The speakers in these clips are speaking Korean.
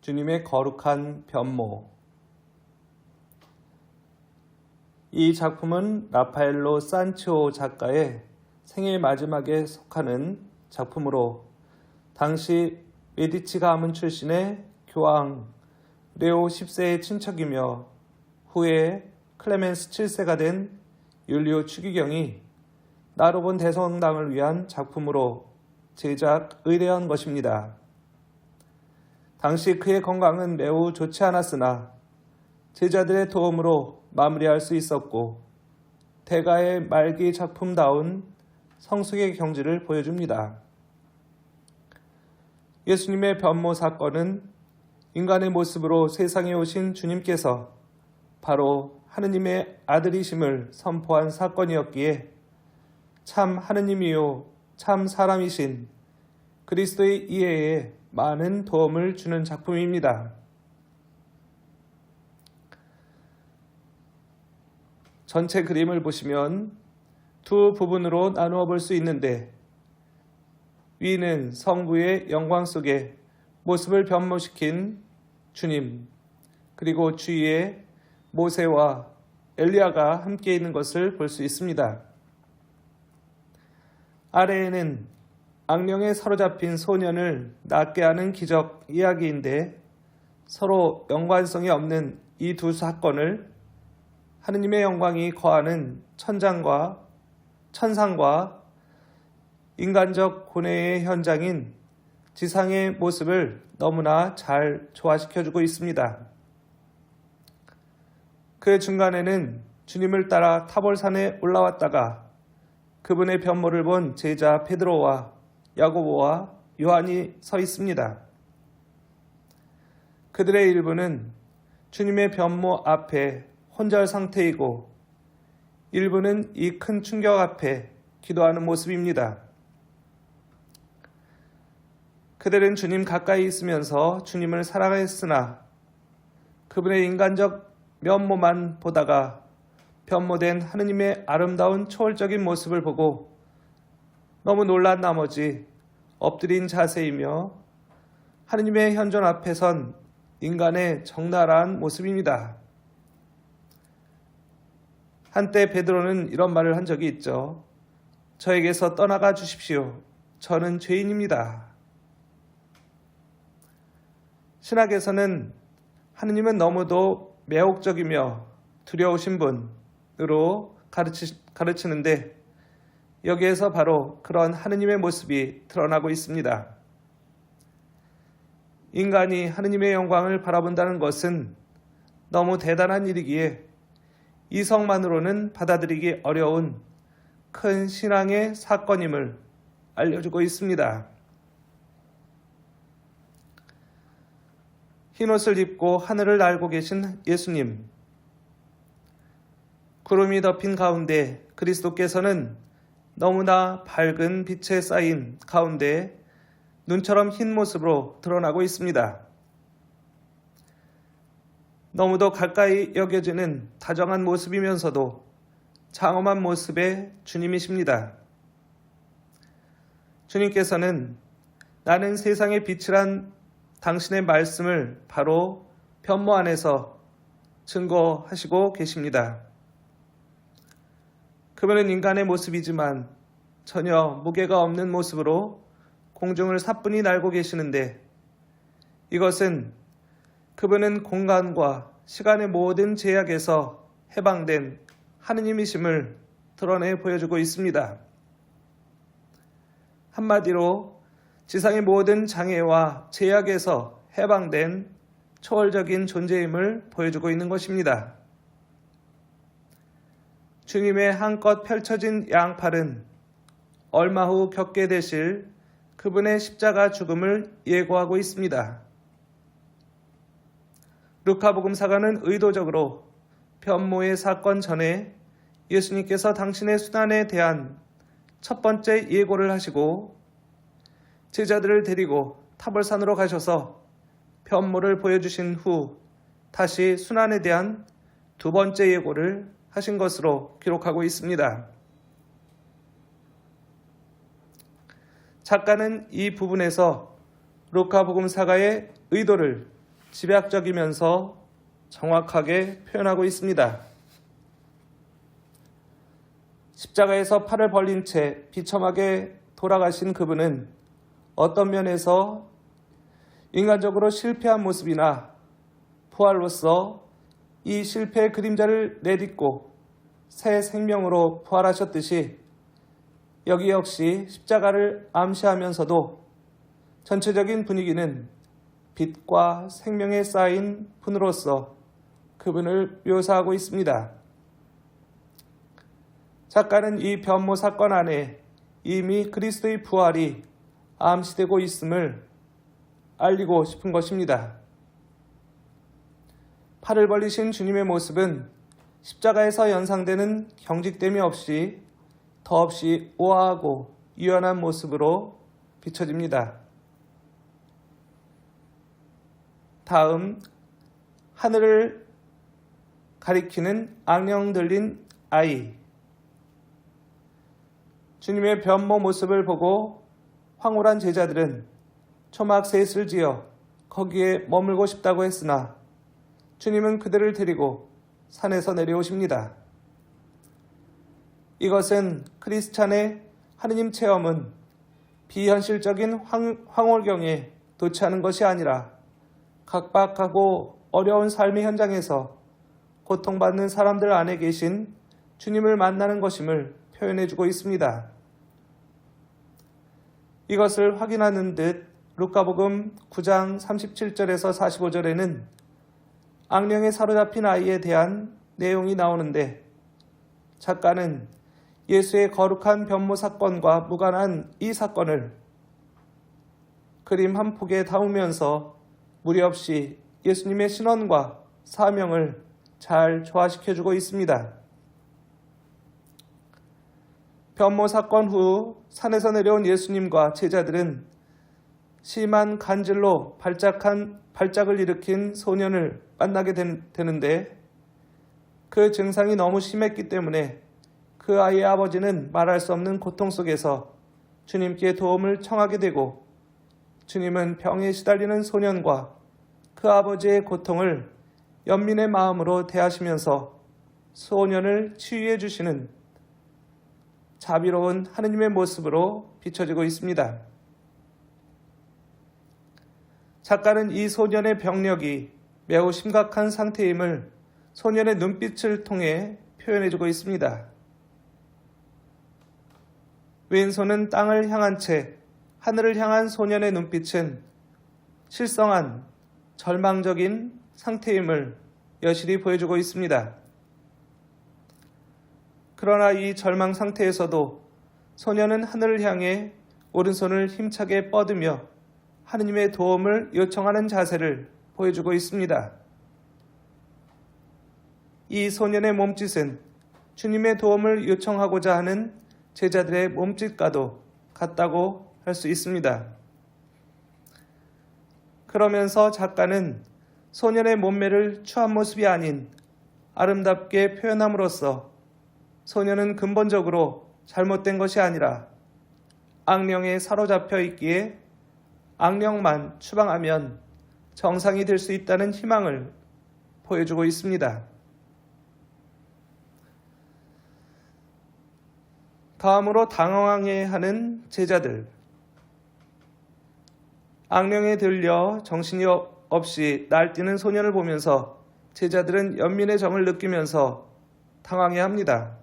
주님의 거룩한 변모. 이 작품은 라파엘로 산치오 작가의 생애 마지막에 속하는 작품으로 당시 메디치 가문 출신의 교황 레오 10세의 친척이며 후에 클레멘스 7세가 된 율리오 추기경이 나로본 대성당을 위한 작품으로 제작 의뢰한 것입니다. 당시 그의 건강은 매우 좋지 않았으나 제자들의 도움으로 마무리할 수 있었고 대가의 말기 작품다운 성숙의 경지를 보여줍니다. 예수님의 변모 사건은 인간의 모습으로 세상에 오신 주님께서 바로 하느님의 아들이심을 선포한 사건이었기에 참 하느님이요 참 사람이신 그리스도의 이해에 많은 도움을 주는 작품입니다. 전체 그림을 보시면 두 부분으로 나누어 볼 수 있는데 위는 성부의 영광 속에 모습을 변모시킨 주님, 그리고 주위에 모세와 엘리야가 함께 있는 것을 볼 수 있습니다. 아래에는 악령에 사로잡힌 소년을 낫게 하는 기적 이야기인데 서로 연관성이 없는 이 두 사건을 하느님의 영광이 거하는 천상과 인간적 고뇌의 현장인 지상의 모습을 너무나 잘 조화시켜주고 있습니다. 그 중간에는 주님을 따라 타볼산에 올라왔다가 그분의 변모를 본 제자 베드로와 야고보와 요한이 서 있습니다. 그들의 일부는 주님의 변모 앞에 혼절 상태이고 일부는 이 큰 충격 앞에 기도하는 모습입니다. 그들은 주님 가까이 있으면서 주님을 사랑했으나 그분의 인간적 면모만 보다가 변모된 하느님의 아름다운 초월적인 모습을 보고 너무 놀란 나머지 엎드린 자세이며 하느님의 현존 앞에 선 인간의 적나라한 모습입니다. 한때 베드로는 이런 말을 한 적이 있죠. 저에게서 떠나가 주십시오. 저는 죄인입니다. 신학에서는 하느님은 너무도 매혹적이며 두려우신 분으로 가르치는데 여기에서 바로 그런 하느님의 모습이 드러나고 있습니다. 인간이 하느님의 영광을 바라본다는 것은 너무 대단한 일이기에 이성만으로는 받아들이기 어려운 큰 신앙의 사건임을 알려주고 있습니다. 흰옷을 입고 하늘을 날고 계신 예수님, 구름이 덮인 가운데 그리스도께서는 너무나 밝은 빛에 쌓인 가운데 눈처럼 흰 모습으로 드러나고 있습니다. 너무도 가까이 여겨지는 다정한 모습이면서도 장엄한 모습의 주님이십니다. 주님께서는 나는 세상의 빛이란 당신의 말씀을 바로 변모 안에서 증거하시고 계십니다. 그분은 인간의 모습이지만 전혀 무게가 없는 모습으로 공중을 사뿐히 날고 계시는데 이것은 그분은 공간과 시간의 모든 제약에서 해방된 하느님이심을 드러내 보여주고 있습니다. 한마디로 지상의 모든 장애와 제약에서 해방된 초월적인 존재임을 보여주고 있는 것입니다. 주님의 한껏 펼쳐진 양팔은 얼마 후 겪게 되실 그분의 십자가 죽음을 예고하고 있습니다. 루카복음사가는 의도적으로 변모의 사건 전에 예수님께서 당신의 순환에 대한 첫 번째 예고를 하시고 제자들을 데리고 타볼산으로 가셔서 변모를 보여주신 후 다시 순환에 대한 두 번째 예고를 하신 것으로 기록하고 있습니다. 작가는 이 부분에서 루카복음사가의 의도를 집약적이면서 정확하게 표현하고 있습니다. 십자가에서 팔을 벌린 채 비참하게 돌아가신 그분은 어떤 면에서 인간적으로 실패한 모습이나 부활로서 이 실패의 그림자를 내딛고 새 생명으로 부활하셨듯이 여기 역시 십자가를 암시하면서도 전체적인 분위기는 빛과 생명에 쌓인 분으로서 그분을 묘사하고 있습니다. 작가는 이 변모 사건 안에 이미 그리스도의 부활이 암시되고 있음을 알리고 싶은 것입니다. 팔을 벌리신 주님의 모습은 십자가에서 연상되는 경직됨이 없이 더없이 우아하고 유연한 모습으로 비춰집니다. 다음, 하늘을 가리키는 악령 들린 아이. 주님의 변모 모습을 보고 황홀한 제자들은 초막 셋을 지어 거기에 머물고 싶다고 했으나 주님은 그들을 데리고 산에서 내려오십니다. 이것은 크리스찬의 하느님 체험은 비현실적인 황홀경에 도취하는 것이 아니라 각박하고 어려운 삶의 현장에서 고통받는 사람들 안에 계신 주님을 만나는 것임을 표현해주고 있습니다. 이것을 확인하는 듯 루카복음 9장 37절에서 45절에는 악령에 사로잡힌 아이에 대한 내용이 나오는데 작가는 예수의 거룩한 변모 사건과 무관한 이 사건을 그림 한 폭에 담으면서 무리 없이 예수님의 신원과 사명을 잘 조화시켜주고 있습니다. 변모 사건 후 산에서 내려온 예수님과 제자들은 심한 간질로 발작을 일으킨 소년을 만나게 되는데 그 증상이 너무 심했기 때문에 그 아이의 아버지는 말할 수 없는 고통 속에서 주님께 도움을 청하게 되고 주님은 병에 시달리는 소년과 그 아버지의 고통을 연민의 마음으로 대하시면서 소년을 치유해 주시는 자비로운 하느님의 모습으로 비춰지고 있습니다. 작가는 이 소년의 병력이 매우 심각한 상태임을 소년의 눈빛을 통해 표현해주고 있습니다. 왼손은 땅을 향한 채 하늘을 향한 소년의 눈빛은 실성한 절망적인 상태임을 여실히 보여주고 있습니다. 그러나 이 절망 상태에서도 소년은 하늘을 향해 오른손을 힘차게 뻗으며 하느님의 도움을 요청하는 자세를 보여주고 있습니다. 이 소년의 몸짓은 주님의 도움을 요청하고자 하는 제자들의 몸짓과도 같다고 할 수 있습니다. 그러면서 작가는 소년의 몸매를 추한 모습이 아닌 아름답게 표현함으로써 소년은 근본적으로 잘못된 것이 아니라 악령에 사로잡혀 있기에 악령만 추방하면 정상이 될 수 있다는 희망을 보여주고 있습니다. 다음으로 당황해하는 제자들. 악령에 들려 정신이 없이 날뛰는 소년을 보면서 제자들은 연민의 정을 느끼면서 당황해합니다.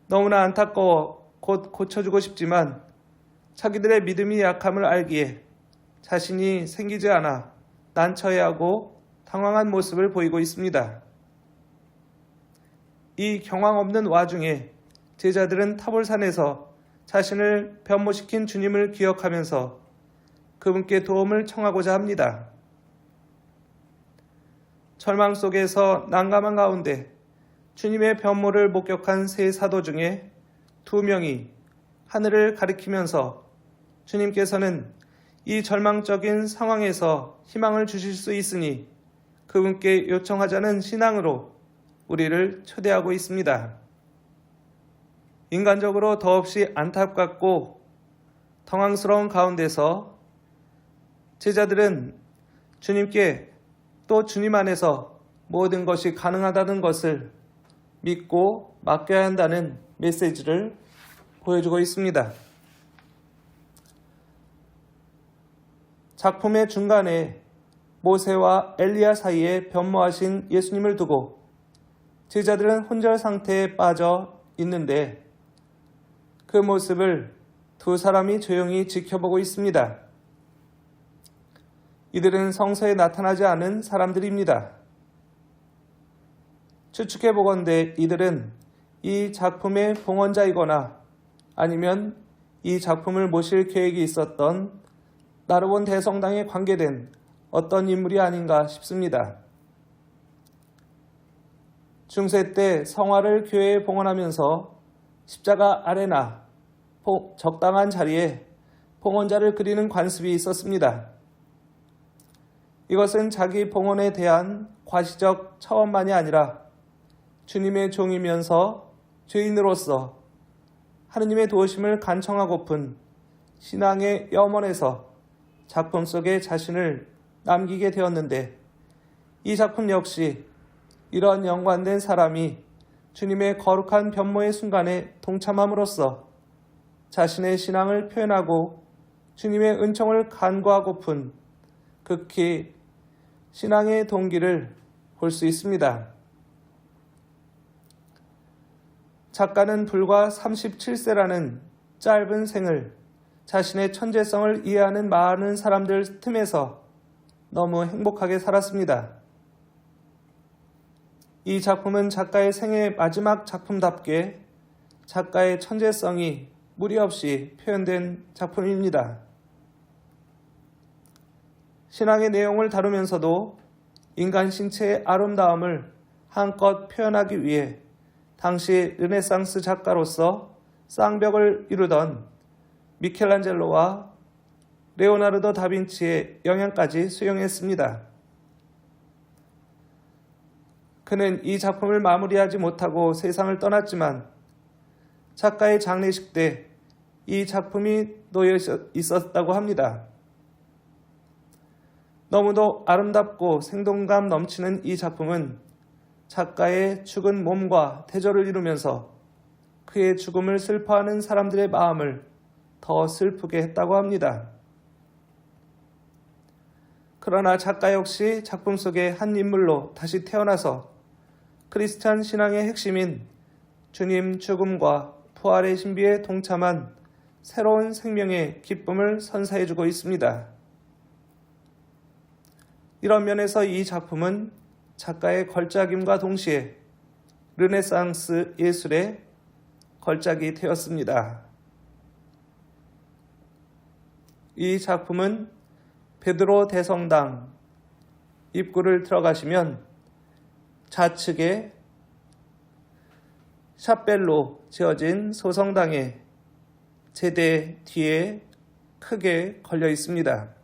너무나 안타까워 곧 고쳐주고 싶지만 자기들의 믿음이 약함을 알기에 자신이 생기지 않아 난처해하고 당황한 모습을 보이고 있습니다. 이 경황 없는 와중에 제자들은 타볼산에서 자신을 변모시킨 주님을 기억하면서 그분께 도움을 청하고자 합니다. 절망 속에서 난감한 가운데 주님의 변모를 목격한 세 사도 중에 2명이 하늘을 가리키면서 주님께서는 이 절망적인 상황에서 희망을 주실 수 있으니 그분께 요청하자는 신앙으로 우리를 초대하고 있습니다. 인간적으로 더없이 안타깝고 당황스러운 가운데서 제자들은 주님께 또 주님 안에서 모든 것이 가능하다는 것을 믿고 맡겨야 한다는 메시지를 보여주고 있습니다. 작품의 중간에 모세와 엘리야 사이에 변모하신 예수님을 두고 제자들은 혼절 상태에 빠져 있는데 그 모습을 두 사람이 조용히 지켜보고 있습니다. 이들은 성서에 나타나지 않은 사람들입니다. 추측해 보건대 이들은 이 작품의 봉헌자이거나 아니면 이 작품을 모실 계획이 있었던 나르본 대성당에 관계된 어떤 인물이 아닌가 싶습니다. 중세 때 성화를 교회에 봉헌하면서 십자가 아래나 적당한 자리에 봉헌자를 그리는 관습이 있었습니다. 이것은 자기 봉헌에 대한 과시적 차원만이 아니라 주님의 종이면서 죄인으로서 하느님의 도우심을 간청하고픈 신앙의 염원에서 작품 속에 자신을 남기게 되었는데 이 작품 역시 이런 연관된 사람이 주님의 거룩한 변모의 순간에 동참함으로써 자신의 신앙을 표현하고 주님의 은총을 간구하고픈 극히 신앙의 동기를 볼 수 있습니다. 작가는 불과 37세라는 짧은 생을 자신의 천재성을 이해하는 많은 사람들 틈에서 너무 행복하게 살았습니다. 이 작품은 작가의 생애 마지막 작품답게 작가의 천재성이 무리 없이 표현된 작품입니다. 신앙의 내용을 다루면서도 인간 신체의 아름다움을 한껏 표현하기 위해 당시 르네상스 작가로서 쌍벽을 이루던 미켈란젤로와 레오나르도 다빈치의 영향까지 수용했습니다. 그는 이 작품을 마무리하지 못하고 세상을 떠났지만 작가의 장례식 때 이 작품이 놓여 있었다고 합니다. 너무도 아름답고 생동감 넘치는 이 작품은 작가의 죽은 몸과 대조를 이루면서 그의 죽음을 슬퍼하는 사람들의 마음을 더 슬프게 했다고 합니다. 그러나 작가 역시 작품 속의 한 인물로 다시 태어나서 크리스찬 신앙의 핵심인 주님 죽음과 부활의 신비에 동참한 새로운 생명의 기쁨을 선사해주고 있습니다. 이런 면에서 이 작품은 작가의 걸작임과 동시에 르네상스 예술의 걸작이 되었습니다. 이 작품은 베드로 대성당 입구를 들어가시면 좌측에 샷벨로 지어진 소성당의 제대 뒤에 크게 걸려 있습니다.